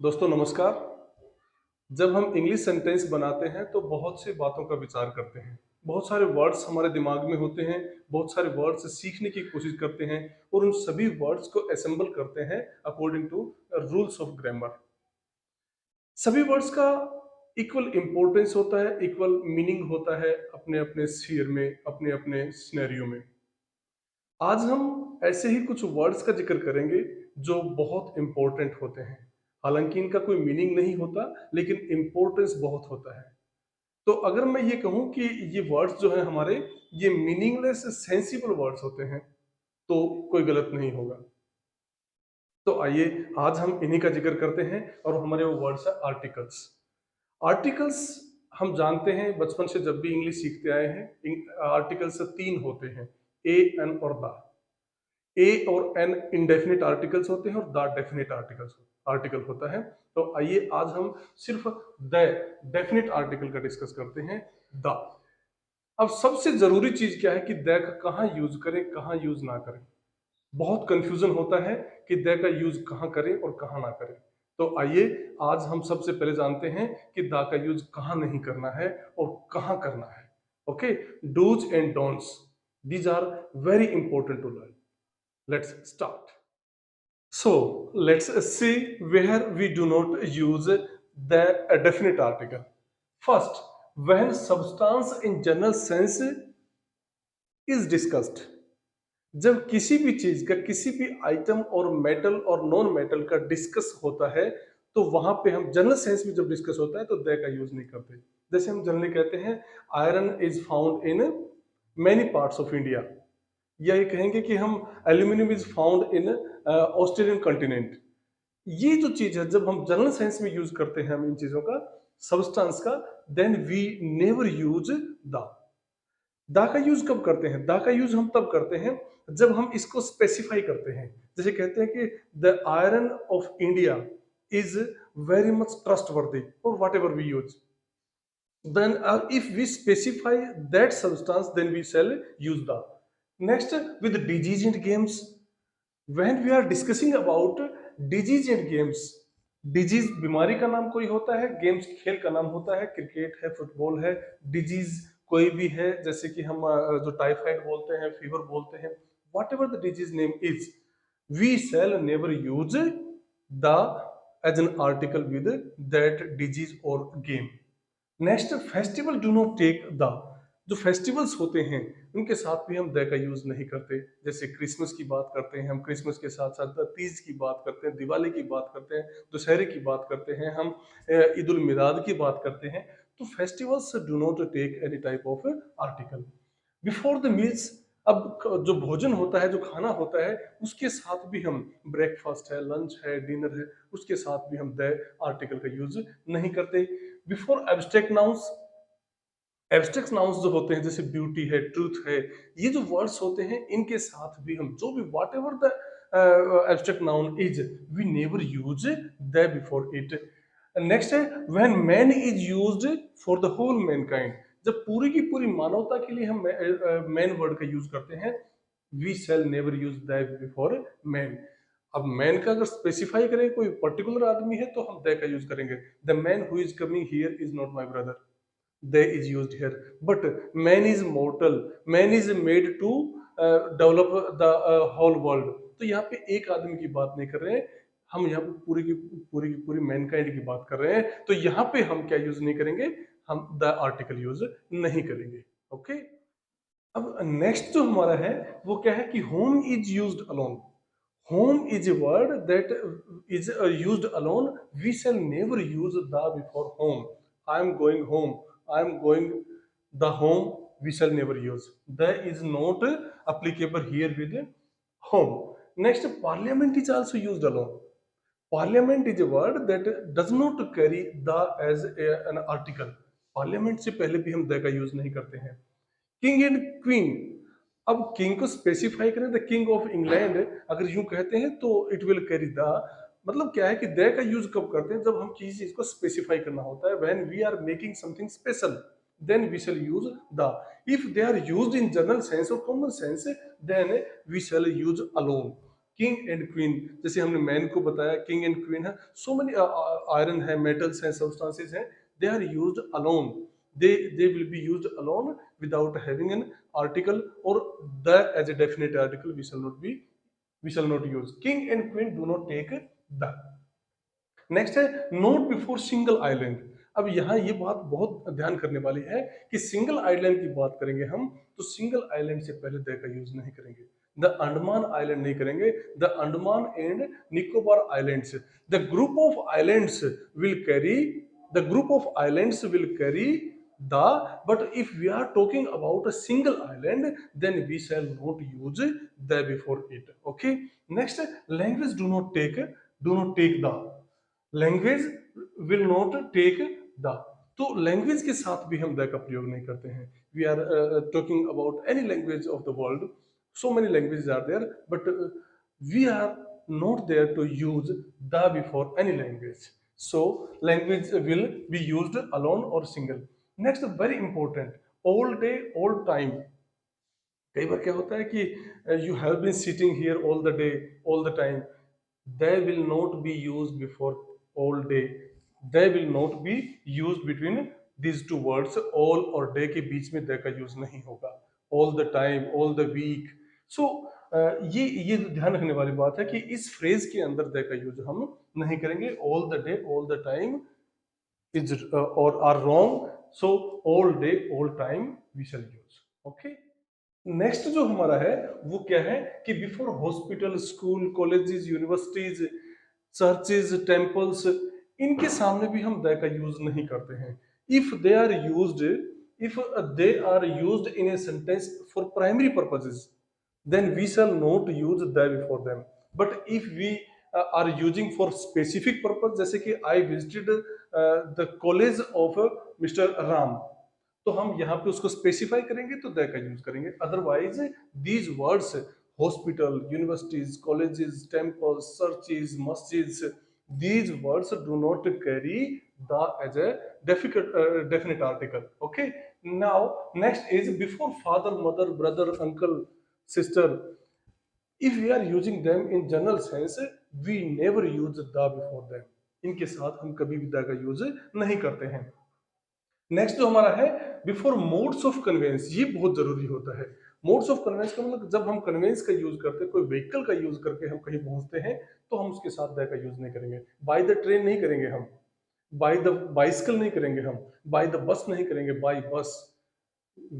दोस्तों नमस्कार। जब हम इंग्लिश सेंटेंस बनाते हैं तो बहुत सी बातों का विचार करते हैं। बहुत सारे वर्ड्स हमारे दिमाग में होते हैं, बहुत सारे वर्ड्स सीखने की कोशिश करते हैं और उन सभी वर्ड्स को असेंबल करते हैं according to rules of grammar. सभी वर्ड्स का इक्वल इंपॉर्टेंस होता है, इक्वल मीनिंग होता है अपने-अपने स्फीयर में, अपने-अपने सिनेरियो में। आज हम ऐसे ही कुछ वर्ड्स का जिक्र करेंगे जो बहुत इंपॉर्टेंट होते हैं। हालांकि इनका कोई मीनिंग नहीं होता, लेकिन इंपॉर्टेंस बहुत होता है। तो अगर मैं ये कहूँ कि ये वर्ड्स जो हैं हमारे, ये मीनिंगलेस सेंसिबल वर्ड्स होते हैं, तो कोई गलत नहीं होगा। तो आइए आज हम इन्हीं का जिक्र करते हैं और हमारे वो वर्ड्स है आर्टिकल्स। आर्टिकल्स हम जानते हैं बचपन से जब भी इंग्लिश सीखते आए हैं, आर्टिकल्स तीन होते हैं, ए, एन और द। ए और एन इंडेफिनिट आर्टिकल्स होते हैं और द डेफिनिट आर्टिकल होता है। तो आइए आज हम सिर्फ द डेफिनिट आर्टिकल का डिस्कस करते हैं, द। अब सबसे जरूरी चीज क्या है कि द का कहाँ यूज करें, कहाँ यूज ना करें। बहुत कंफ्यूजन होता है कि द का यूज कहाँ करें और कहाँ ना करें। तो आइए आज हम सबसे पहले जानते हैं कि द का यूज कहाँ नहीं करना है और कहाँ करना है। Okay, dos and don'ts, these are very important to learn. Let's start. So let's see where we do not use the definite article. First, when substance in general sense is discussed. जब किसी भी चीज का, किसी भी item और metal और non metal का डिस्कस होता है, तो वहां पे हम जनरल सेंस में जब डिस्कस होता है तो द का यूज नहीं करते। जैसे हम जनरली कहते हैं iron is found in many parts of India, या ये कहेंगे कि हम aluminium is found in Australian continent. ये जो चीज है जब हम जनरल सेंस में यूज करते हैं हम इन चीजों का, सब्सटेंस का, then we never use the. The का यूज कब करते हैं? दा का यूज हम तब करते हैं जब हम इसको स्पेसिफाई करते हैं। जैसे कहते हैं कि the iron of India is very much trustworthy और whatever we use, then if we specify that substance then we shall use the. Next, with disease and games, when we are discussing about disease and games, disease बीमारी का नाम कोई होता है, games खेल का नाम होता है, क्रिकेट है, फुटबॉल है। डिजीज कोई भी है, जैसे कि हम जो टाइफाइड बोलते हैं, फीवर बोलते हैं, whatever the disease name is, we shall never use the as an article with that disease और game. Next, festival do not take the. जो फेस्टिवल्स होते हैं उनके साथ भी हम द का यूज नहीं करते। जैसे क्रिसमस की बात करते हैं हम, क्रिसमस के साथ साथ तीज की बात करते हैं, दिवाली की बात करते हैं, दशहरे की बात करते हैं हम, ईद उल मिलाद की बात करते हैं। तो festivals do not take any type of article before the meals. अब जो भोजन होता है, जो खाना होता है, उसके साथ भी हम, ब्रेकफास्ट है, लंच है, डिनर है, उसके साथ भी हम द आर्टिकल का यूज नहीं करते। Before abstract nouns, abstract nouns जो होते हैं जैसे ब्यूटी है, ट्रूथ है, ये जो वर्ड्स होते हैं इनके साथ भी हम जो भी whatever the abstract noun is, we never use the before it. Next है when man is used for the whole mankind, जब पूरी की पूरी मानवता के लिए हम मैन वर्ड का यूज करते हैं, we shall never use the before man. अब मैन का अगर स्पेसिफाई करें कोई पर्टिकुलर आदमी है तो हम द का यूज करेंगे। The man who is coming here is not my brother, they is used here, but man is mortal, man is made to develop the whole world। तो यहाँ पे एक आदमी की बात नहीं कर रहे हैं हम, यहाँ पे पूरी की पूरी मैनकाइंड की बात कर रहे हैं। तो यहाँ पे हम क्या यूज नहीं करेंगे, हम द आर्टिकल यूज नहीं करेंगे। ओके, अब नेक्स्ट जो हमारा है वो क्या है कि home is used alone. Home is a word that is used alone, we shall never use the before home. I am going home, I am going the home, we shall never use. The is not applicable here with home. Next, parliament is also used alone. Parliament is a word that does not carry the as an article. Parliament से पहले भी हम the का यूज नहीं करते हैं। King and queen, अब किंग को स्पेसिफाई करें, द किंग ऑफ इंग्लैंड अगर यूं कहते हैं तो इट विल कैरी द। मतलब क्या है कि द का यूज कब करते हैं, जब हम किसी चीज को स्पेसिफाई करना होता है। When we are making something special then we shall use the. If they are used in general sense और common sense then we shall use alone. King and queen, जैसे हमने मैन को बताया किंग एंड क्वीन है, so many iron है, metals हैं, substances हैं, they are used alone, they will be used alone without having an article, or the as a definite article we shall not use. King and queen do not take the. Next है note before single island. अब यहाँ ये बात बहुत ध्यान करने वाली है कि सिंगल आइलैंड की बात करेंगे हम, तो सिंगल आइलैंड से पहले द का यूज नहीं करेंगे, द अंडमान आइलैंड नहीं करेंगे, the Andaman and Nicobar islands, the group of islands will carry, the group of islands will carry the, but if we are talking about a single island, then we shall not use the before it. Okay, next, language do not take the, language will not take the, तो language के साथ भी हम the का प्रयोग नहीं करते हैं। We are talking about any language of the world, so many languages are there, but we are not there to use the before any language, so language will be used alone और single. Next very important, all day all time. कई बार क्या होता है कि you have been sitting here all the day all the time, they will not be used before all day, they will not be used between these two words, all और day के बीच में they का यूज नहीं होगा, all the time all the week, so ये ध्यान रखने वाली बात है कि इस फ्रेज के अंदर they का यूज हम नहीं करेंगे, all the day all the time is or are wrong, so all day all time we shall use. Okay, next जो हमारा है वो क्या है कि before hospital, school, colleges, universities, churches, temples, इनके सामने भी हम द का यूज नहीं करते हैं। If they are used, if they are used in a sentence for primary purposes, then we shall not use the before them, but if we are using for specific purpose, जैसे कि I visited the college of Mr. Ram, तो हम यहाँ पे उसको specify करेंगे तो the का यूज करेंगे, otherwise these words hospital, universities, colleges, temples, churches, मस्जिद्स, these words do not carry the as a definite article. Okay, now next is before father, mother, brother, uncle, sister, if we are using them in general sense, we never use the before them, इनके साथ हम कभी भी the का यूज नहीं करते हैं। नेक्स्ट जो हमारा है बिफोर मोड्स ऑफ कन्वेंस, ये बहुत जरूरी होता है। मोड्स ऑफ कन्वेंस का मतलब जब हम कन्वेंस का यूज करते हैं, कोई व्हीकल का यूज करके हम कहीं पहुंचते हैं, तो हम उसके साथ द का यूज नहीं करेंगे। बाय द ट्रेन नहीं करेंगे हम, बाय द बाइसिकल नहीं करेंगे हम, बाय द बस नहीं करेंगे, बाय बस,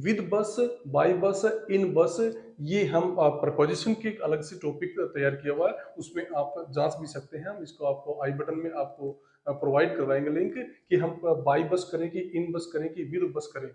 विद बस, बाय बस, इन बस, ये हम प्रपोजिशन की एक अलग से टॉपिक तैयार किया हुआ है, उसमें आप जांच भी सकते हैं, हम इसको आपको आई बटन में आपको प्रोवाइड करवाएंगे लिंक, कि हम बाई बस करें कि इन बस करें कि विद बस करें,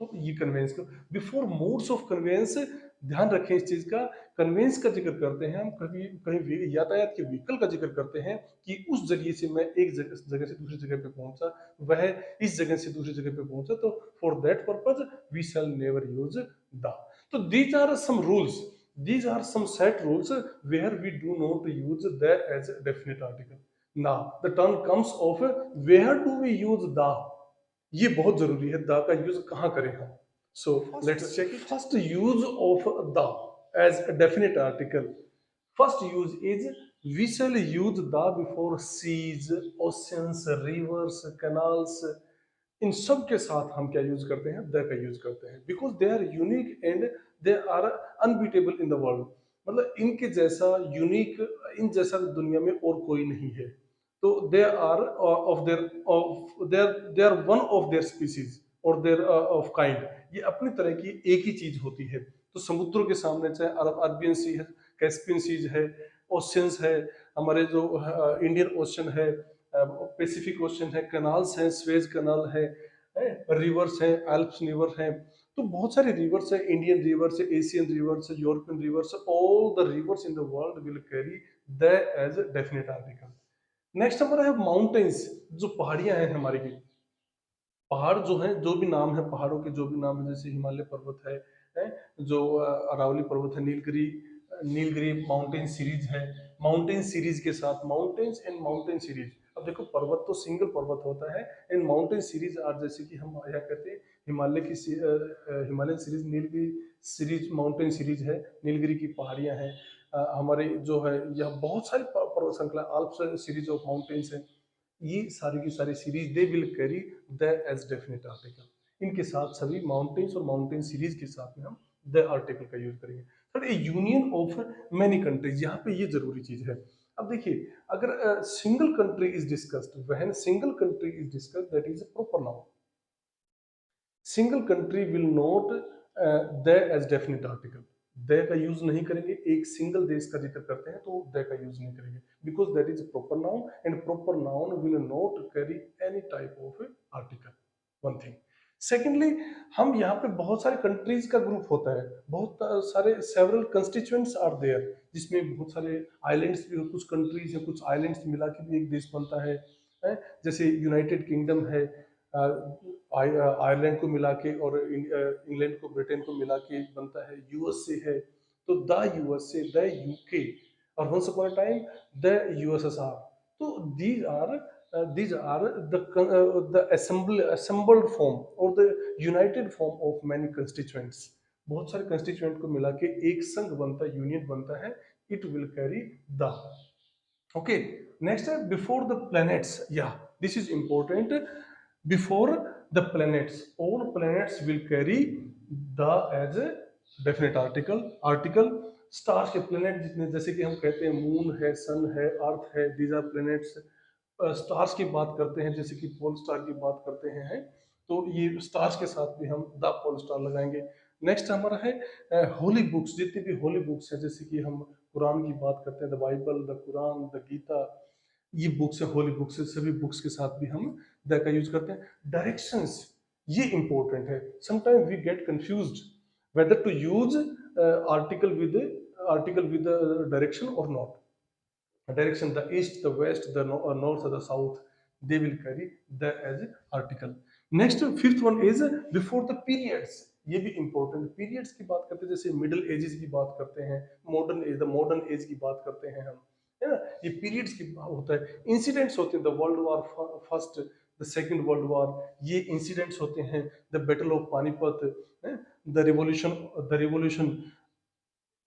तो ये कन्वेंस का बिफोर मोड्स ऑफ कन्वेंस, ध्यान रखें इस चीज का। कन्वेंस का जिक्र करते हैं हम, कभी कहीं यातायात के व्हीकल का जिक्र करते हैं कि उस जरिए से मैं एक जगह से दूसरी जगह पे पहुंचा, वह इस जगह से दूसरी जगह पे पहुंचा, तो for that purpose we shall never use the. तो these are some rules, these are some set rules where we do not use the as a definite article. Now the term comes of where do we use the, ये बहुत जरूरी है, the का use कहाँ करें हम। So let's check it. First use of the as a definite article, first use is we shall use the before seas, oceans, rivers, canals, इन सब के साथ हम क्या यूज करते हैं, द का यूज करते हैं, because they are unique and they are unbeatable in the world, मतलब इनके जैसा यूनिक, इन जैसा दुनिया में और कोई नहीं है, तो they are of they are one of their species और देयर ऑफ काइंड, ये अपनी तरह की एक ही चीज होती है। तो समुद्रों के सामने चाहे अरबियन सी है, कैस्पियन सीज है, ओशियंस है, हमारे जो इंडियन ओशन है, पैसिफिक ओशन है, कनाल्स हैं, स्वेज कनाल है, रिवर्स हैं, एल्प्स रिवर हैं, तो बहुत सारे रिवर्स हैं, इंडियन रिवर्स है, एशियन रिवर्स है, European rivers, all the rivers in the world will carry the as definite article. Next हमारा है माउंटेन्स, जो पहाड़ियां हैं हमारी की, पहाड़ जो हैं, जो भी नाम है पहाड़ों के, जो भी नाम है, जैसे हिमालय पर्वत है, जो अरावली पर्वत है, नीलगिरी, नीलगिरी माउंटेन सीरीज है, माउंटेन सीरीज के साथ माउंटेन्स एंड माउंटेन सीरीज। अब देखो पर्वत तो सिंगल पर्वत होता है, एंड माउंटेन सीरीज आर, जैसे कि हम यहाँ कहते हैं हिमालय की Himalayan series, Nilgiri series mountain series है, नीलगिरी की पहाड़ियाँ हैं, हमारे जो है यह बहुत सारी पर्वत श्रृंखला, आल्प्स सीरीज ऑफ माउंटेन्स है, ये सारी की सारी series they will carry the as definite article. इनके साथ सभी माउंटेन्स और माउंटेन सीरीज के साथ में हम द आर्टिकल का यूज करेंगे। Third, a union of many countries, यहाँ पे ये जरूरी चीज है। अब देखिए, अगर single country is discussed, when single country is discussed, that is a proper noun. Single country will not the as definite article, the का यूज नहीं करेंगे। एक सिंगल देश का जिक्र करते हैं तो द का यूज नहीं करेंगे, because that is proper noun and proper noun will not carry any type of article. One thing. Secondly, हम यहाँ पे बहुत सारे कंट्रीज का ग्रुप होता है, बहुत सारे सेवरल कंस्टिट्यूएंट्स आर देयर, जिसमें बहुत सारे आइलैंड्स भी, कुछ कंट्रीज है, कुछ आइलैंड्स मिला के भी एक देश बनता है। जैसे यूनाइटेड किंगडम है, आयरलैंड को मिला के, और इंग्लैंड को, ब्रिटेन को मिला के बनता है। यूएसए है, तो द यूएसए, द यूके, और once upon a time the USSR. तो these are the assembled form or the united form of many constituents। बहुत सारे कंस्टिट्यूएंट को मिला के एक संघ बनता है, यूनियन बनता है। It will carry the. Okay, next है बिफोर द प्लैनेट्स। या this is important. Before the planets, all planets will carry the as a definite article. Stars के प्लैनेट जितने, जैसे कि हम कहते हैं मून है, सन है, अर्थ है, दीज आर प्लैनेट्स। स्टार्स की बात करते हैं, जैसे कि पोल स्टार की बात करते हैं, तो ये स्टार्स के साथ भी हम द पोल स्टार लगाएंगे। नेक्स्ट हमारा है होली बुक्स, जितनी भी होली बुक्स हैं, जैसे कि हम कुरान की बात करते हैं, the Bible, the Quran, the Gita, ये बुक्स है, होली बुक्स है, सभी बुक्स के साथ भी हम द का यूज करते हैं। डायरेक्शंस, ये इंपॉर्टेंट है। Sometime we get confused whether to use article with direction और not. Direction, the east, the west, the north, the south, they will carry the as article। Next, fifth one is before the periods। ये भी important, periods की बात करते हैं, जैसे middle ages की बात करते हैं, modern age, the modern age की बात करते हैं हम, है ना। ये पीरियड्स की होता है, इंसिडेंट्स होते हैं, the world war first, the second world war, ये इंसिडेंट्स होते हैं। The battle of Panipat, the revolution,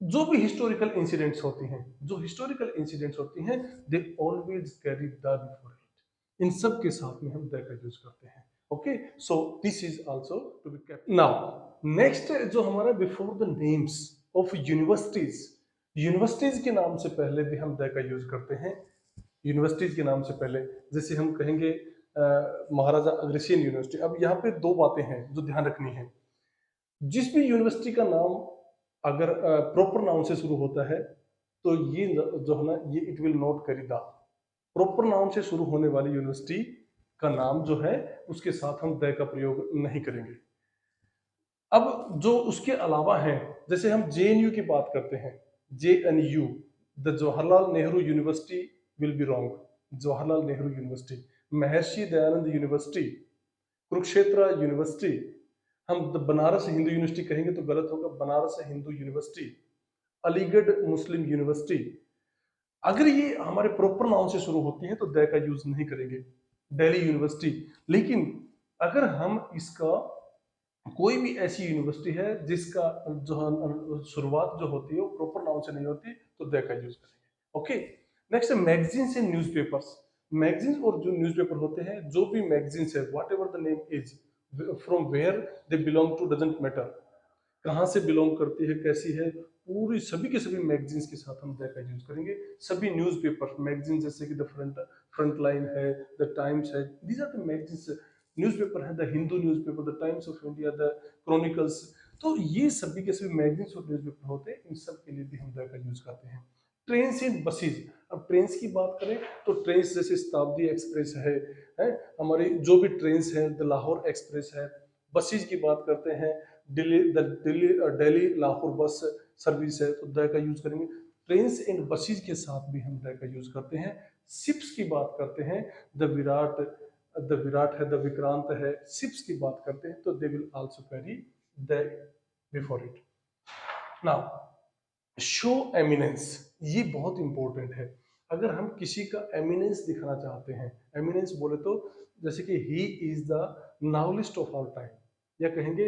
जो भी हिस्टोरिकल इंसिडेंट्स होती हैं, जो हिस्टोरिकल इंसिडेंट्स होती हैं, they always carry the before it. इन सब के साथ में हम द का यूज करते हैं। Okay, so this is also to be kept. Now next जो हमारा before the names of universities, universities के नाम से पहले भी हम द का यूज करते हैं। यूनिवर्सिटीज के नाम से पहले, जैसे हम कहेंगे महाराजा अग्रसेन यूनिवर्सिटी। अब यहाँ पे दो बातें हैं जो ध्यान रखनी है। जिस भी यूनिवर्सिटी का नाम अगर प्रॉपर नाउन से शुरू होता है, तो ये जो है ना, ये it will not carry the. Proper noun से शुरू होने वाली यूनिवर्सिटी का नाम जो है, उसके साथ हम द का प्रयोग नहीं करेंगे। अब जो उसके अलावा हैं, जैसे हम जेएनयू की बात करते हैं, JNU, the Jawaharlal Nehru university will be wrong, Jawaharlal Nehru university. Maharshi Dayanand university, Kurukshetra university, हम बनारस हिंदू यूनिवर्सिटी कहेंगे तो गलत होगा, बनारस हिंदू यूनिवर्सिटी, अलीगढ़ मुस्लिम यूनिवर्सिटी। अगर ये हमारे प्रॉपर नाउन से शुरू होती है तो द का यूज नहीं करेंगे। दिल्ली यूनिवर्सिटी। लेकिन अगर हम इसका कोई भी ऐसी यूनिवर्सिटी है जिसका जो शुरुआत जो होती है वो प्रॉपर नाउन से नहीं होती, तो द का यूज करेंगे। Okay, next magazines and newspapers. Magazines और जो न्यूज़पेपर होते हैं, जो भी मैगजीन्स है, whatever the name is, from where they belong to doesn't matter, कहाँ से बिलोंग करती है, कैसी है, पूरी सभी के सभी मैगजीन्स के साथ हम द का यूज करेंगे। सभी न्यूज़पेपर मैगजीन, जैसे कि द फ्रंट लाइन है, द टाइम्स है, these are the magazines. Newspaper है the Hindu newspaper, the Times of India, the Chronicles. तो ये सभी के सभी मैगजीन्स और न्यूज़पेपर होते हैं, इन सब के लिए भी हम द का यूज करते हैं। Train and buses. अब ट्रेन की बात करें तो ट्रेन जैसे शताब्दी एक्सप्रेस है, हमारी जो भी ट्रेन है, द लाहौर एक्सप्रेस है। बसेज की बात करते हैं, दिल्ली लाहौर बस सर्विस है, तो द का यूज करेंगे। ट्रेन एंड बसेज के साथ भी हम द का यूज करते हैं। शिप्स की बात करते हैं, द विराट है, द विक्रांत है, शिप्स की बात करते हैं तो they will also carry the before it. Now show eminence, ये बहुत इंपॉर्टेंट है। अगर हम किसी का एमिनेंस दिखाना चाहते हैं, एमिनेंस बोले तो जैसे कि he is the novelist of our time, या कहेंगे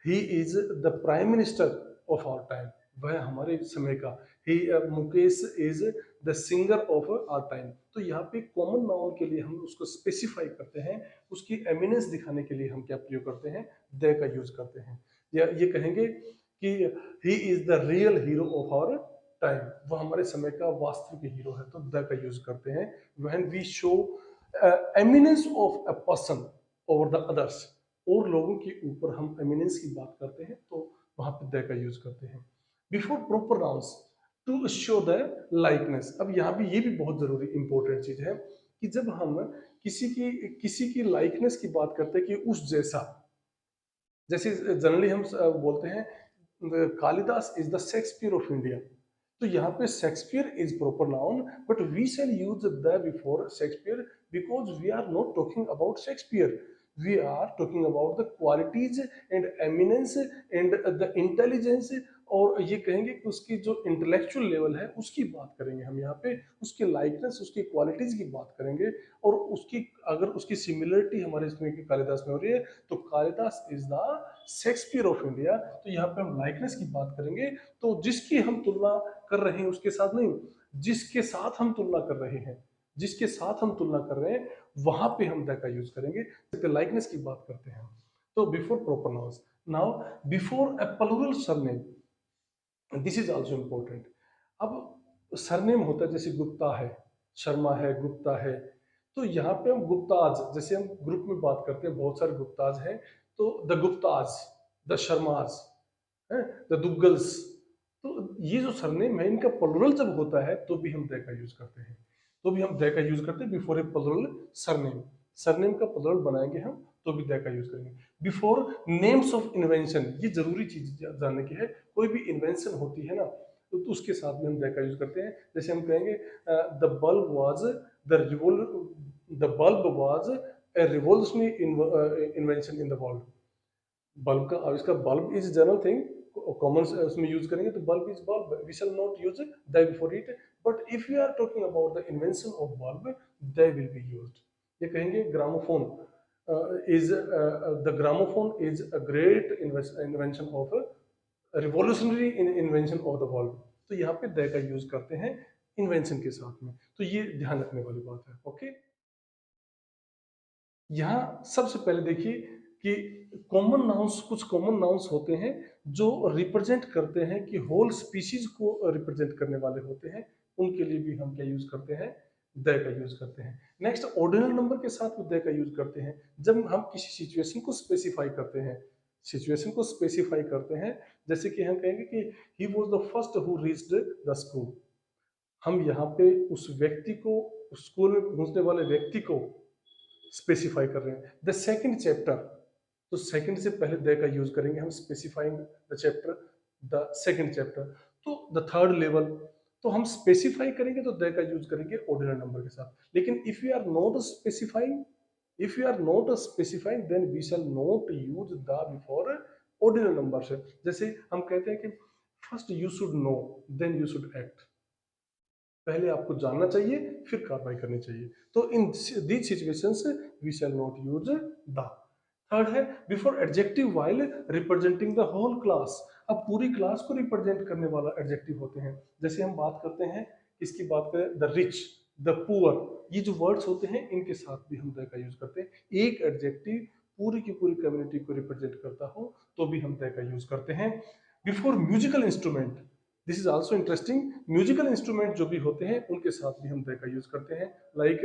he is the prime minister of our time, वह हमारे समय का, Mukesh is the singer of our time. तो यहाँ पे कॉमन नाउन के लिए हम उसको स्पेसिफाई करते हैं, उसकी एमिनेंस दिखाने के लिए हम क्या प्रयोग करते हैं, द का यूज करते हैं। या ये कहेंगे कि he is the real hero of our time, वो हमारे समय का वास्तविक हीरो है, तो द का यूज करते हैं। When we show eminence of a person over the others, और लोगों के ऊपर हम एमिनेंस की बात करते हैं तो वहां पे द का यूज करते हैं। Before proper nouns to show the likeness. अब यहाँ भी ये भी बहुत जरूरी इंपॉर्टेंट चीज है कि जब हम किसी की लाइकनेस की बात करते हैं कि उस जैसा, जैसे जनरली हम बोलते हैं Kalidas is the Shakespeare of India, तो यहाँ पे Shakespeare is proper noun, but we shall use the before Shakespeare because we are not talking about Shakespeare, we are talking about the qualities and eminence and the intelligence. और ये कहेंगे कि उसकी जो intellectual level है उसकी बात करेंगे हम यहाँ पे, उसकी लाइकनेस, उसकी क्वालिटीज की बात करेंगे। और उसकी अगर उसकी सिमिलरिटी हमारे इसमें कि कालिदास में हो रही है, तो Kalidas is the Shakespeare of India, तो यहाँ पे हम लाइकनेस की बात करेंगे। तो जिसकी हम तुलना कर रहे हैं उसके साथ नहीं, जिसके साथ हम तुलना कर रहे हैं, जिसके साथ हम तुलना कर रहे हैं वहां पे हम द का यूज करेंगे। लाइकनेस की बात करते हैं तो before proper nouns. Now before a plural surname, this is also important. अब सरनेम होता है जैसे गुप्ता है, शर्मा है, गुप्ता है, तो यहाँ पे हम गुप्ताज, जैसे हम ग्रुप में बात करते हैं बहुत सारे गुप्ताज हैं, तो द गुप्ताज, द शर्माज है, द दुग्गल्स। तो ये जो सरनेम है इनका प्लुरल जब होता है तो भी हम द का यूज करते हैं, तो भी हम द का यूज करते हैं before A plural surname. Surname का प्लुरल बनाएंगे हम तो भी द का यूज करेंगे। बिफोर नेम्स ऑफ इन्वेंशन, ये जरूरी चीज जानने की है, कोई भी इन्वेंशन होती है ना तो उसके साथ में हम द का यूज करते हैं। जैसे हम कहेंगे the bulb was the bulb was a revolutionary invention in the world. Bulb का आविष्कार, bulb is general thing, common उसमें यूज करेंगे तो bulb is bulb, we shall not use the before it, but if you are talking about the invention of bulb the will be used. ये कहेंगे gramophone is the gramophone is a great invention of revolutionary invention of the world, तो यहाँ पे the का use करते हैं invention के साथ में, तो ये ध्यान रखने वाली बात है। ओके, यहाँ सबसे पहले देखिए कि कॉमन नाउंस, कुछ कॉमन नाउंस होते हैं जो रिप्रेजेंट करते हैं कि होल स्पीशीज को रिप्रेजेंट करने वाले होते हैं, उनके लिए भी हम क्या यूज करते हैं, द का यूज करते हैं। नेक्स्ट, ऑर्डिनल नंबर के साथ भी द का यूज करते हैं जब हम किसी सिचुएशन को स्पेसिफाई करते हैं, सिचुएशन को स्पेसिफाई करते हैं। जैसे कि हम कहेंगे कि he was the first who reached the school, हम यहाँ पे उस व्यक्ति को, स्कूल में पहुंचने वाले व्यक्ति को स्पेसिफाई कर रहे हैं। द सेकंड चैप्टर, तो सेकंड से पहले द का यूज करेंगे हम, specifying the chapter, the second chapter. तो द थर्ड लेवल, तो हम स्पेसिफाई करेंगे तो द का यूज करेंगे ऑर्डिनल नंबर के साथ। लेकिन if you are not specifying, if you are not specifying then we shall not use the before ordinal number से। जैसे हम कहते हैं कि first you should know then you should act, पहले आपको जानना चाहिए फिर कार्रवाई करनी चाहिए, तो in these situations we shall not use the. Third है before adjective while representing the whole class. अब पूरी क्लास को रिप्रेजेंट करने वाला एडजेक्टिव होते हैं। जैसे हम बात करते हैं, इसकी बात करें, द रिच, द पुअर, ये जो वर्ड्स होते हैं इनके साथ भी हम द का यूज करते हैं। एक एडजेक्टिव पूरी की पूरी कम्युनिटी को रिप्रेजेंट करता हो तो भी हम द का यूज करते हैं। Before musical instrument, this is also interesting, musical instrument जो भी होते हैं उनके साथ भी हम द का यूज करते हैं। Like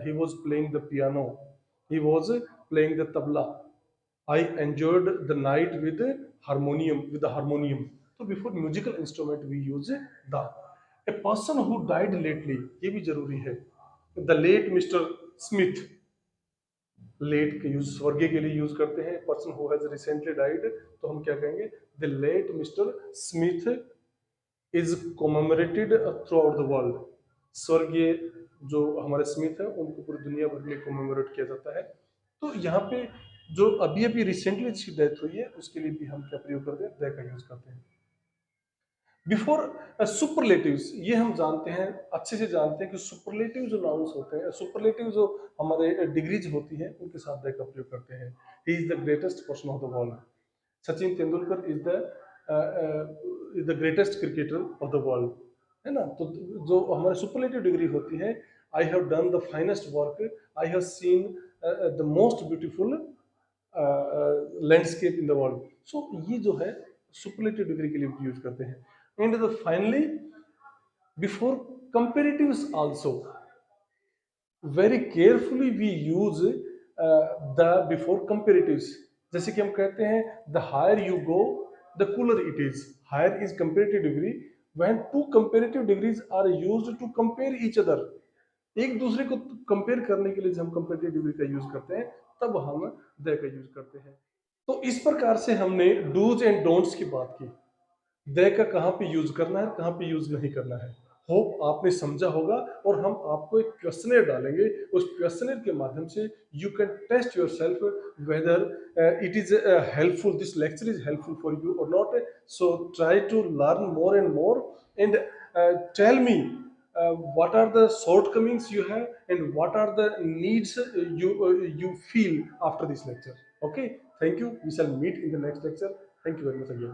he was playing the piano, he was playing the tabla, I enjoyed the night with harmonium, with harmonium. तो before musical instrument we use the. A person who died lately, ये भी जरूरी है, the late mister Smith, late के use स्वर्गीय के लिए use करते हैं। Person who has recently died, तो हम क्या कहेंगे, the late mister Smith is commemorated throughout the world. स्वर्गीय जो हमारे स्मिथ है उनको पूरी दुनिया भर में कॉमेमोरेट किया जाता है। तो यहाँ पे जो अभी अभी रिसेंटली जिसकी डेथ हुई है उसके लिए भी हम क्या प्रयोग करते हैं, द का यूज करते हैं। बिफोर सुपरलेटिव्स, ये हम जानते हैं, अच्छे से जानते हैं कि सुपरलेटिव जो नाउंस होते हैं, सुपरलेटिव जो हमारे डिग्रीज होती हैं उनके साथ द का प्रयोग करते हैं। He is the greatest person of the world, Sachin Tendulkar is the is the greatest cricketer of the world, है ना। तो जो हमारे सुपरलेटिव डिग्री होती है, I have done the finest work, I have seen the most beautiful landscape in the world. So ये जो है सुपरलेटिव डिग्री के लिए यूज करते हैं। And the finally before comparatives also, very carefully we use the before comparatives. जैसे कि हम कहते हैं the higher you go the cooler it is, higher is comparative degree, when two comparative degrees are used to compare each other, एक दूसरे को compare करने के लिए जब हम कंपेरेटिव डिग्री का यूज करते हैं तब हम द का यूज करते हैं। तो इस प्रकार से हमने डूज एंड डोंट्स की बात की, दे का कहाँ पे यूज करना है, कहाँ पे यूज नहीं करना है। होप आपने समझा होगा, और हम आपको एक क्वेश्चनर डालेंगे, उस क्वेश्चनर के माध्यम से you can test yourself whether it is helpful, this lecture is helpful for you और not. So try to learn more and and tell me what are the shortcomings you have and what are the needs you feel after this lecture. Okay, thank you, we shall meet in the next lecture. Thank you very much again.